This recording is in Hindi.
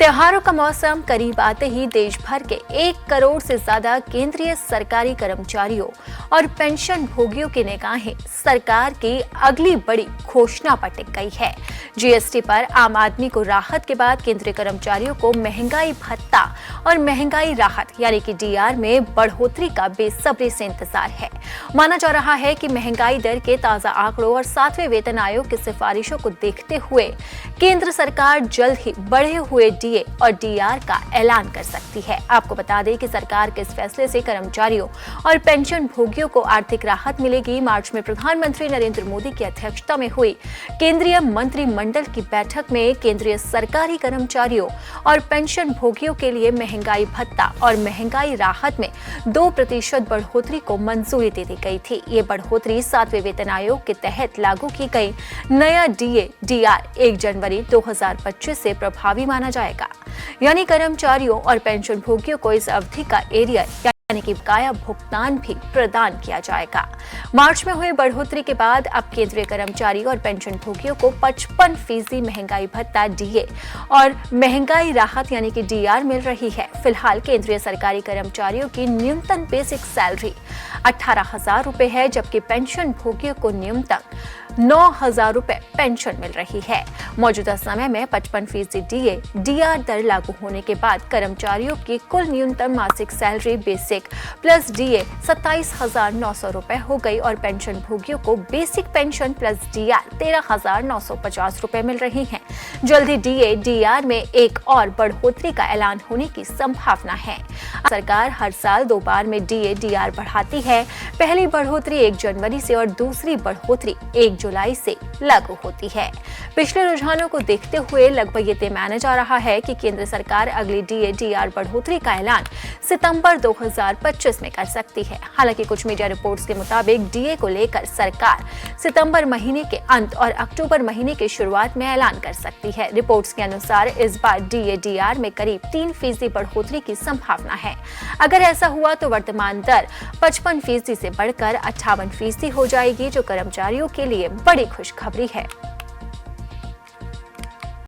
त्योहारों का मौसम करीब आते ही देश भर के 1 करोड़ से ज्यादा केंद्रीय सरकारी कर्मचारियों और पेंशन भोगियों की निगाहें सरकार की अगली बड़ी घोषणा पर टिक गई है। जीएसटी पर आम आदमी को राहत के बाद केंद्रीय कर्मचारियों को महंगाई भत्ता और महंगाई राहत यानी कि डीआर में बढ़ोतरी का बेसब्री से इंतजार है। माना जा रहा है कि महंगाई दर के ताजा आंकड़ों और 7वें वेतन आयोग की सिफारिशों को देखते हुए केंद्र सरकार जल्द ही बढ़े हुए डीए और डीआर का ऐलान कर सकती है। आपको बता दें कि सरकार के इस फैसले से कर्मचारियों और पेंशन भोगियों को आर्थिक राहत मिलेगी। मार्च में प्रधानमंत्री नरेंद्र मोदी की अध्यक्षता में हुई केंद्रीय मंत्रिमंडल की बैठक में केंद्रीय सरकारी कर्मचारियों और पेंशन भोगियों के लिए महंगाई भत्ता और महंगाई राहत में 2% बढ़ोतरी को मंजूरी दे दी गई थी। ये बढ़ोतरी 7वें वेतन आयोग के तहत लागू की गई नया डीए डीआर 1 जनवरी 2025 से प्रभावी माना जाएगा। यानी कर्मचारियों और पेंशन भोगियों को इस अवधि का एरियर यानी कि बकाया भुगतान भी प्रदान किया जाएगा। मार्च में हुई बढ़ोतरी के बाद अब केंद्रीय कर्मचारी और पेंशन भोगियों को 55% महंगाई भत्ता डीए और महंगाई राहत यानी कि डीआर मिल रही है। फिलहाल केंद्रीय सरकारी कर्मचारियों की न्यूनतम बेसिक सैलरी 18,000 रुपए है, जबकि पेंशन भोगियों को न्यूनतम 9,000 रुपए पेंशन मिल रही है। मौजूदा समय में 55% डीए डीआर दर लागू होने के बाद कर्मचारियों की कुल न्यूनतम मासिक सैलरी बेसिक प्लस डीए 27,900 रुपए हो गई और पेंशन भोगियों को बेसिक पेंशन प्लस डीआर 13,950 रुपए मिल रही है। जल्दी डीए डीआर में एक और बढ़ोतरी का ऐलान होने की संभावना है। सरकार हर साल 2 बार में डीए डीआर बढ़ाती है। पहली बढ़ोतरी 1 जनवरी से और दूसरी बढ़ोतरी 1 जुलाई से लागू होती है। पिछले रुझानों को देखते हुए लगभग ये तय माना जा रहा है कि केंद्र सरकार अगली डीए डीआर बढ़ोतरी का ऐलान सितंबर 2025 में कर सकती है। हालांकि कुछ मीडिया रिपोर्ट्स के मुताबिक डीए को लेकर सरकार सितंबर महीने के अंत और अक्टूबर महीने की शुरुआत में ऐलान कर सकती है। रिपोर्ट्स के अनुसार इस बार डीए डीआर में करीब 3% बढ़ोतरी की संभावना है। अगर ऐसा हुआ तो वर्तमान दर 55% से बढ़कर 58% हो जाएगी, जो कर्मचारियों के लिए बड़ी खुशखबरी है।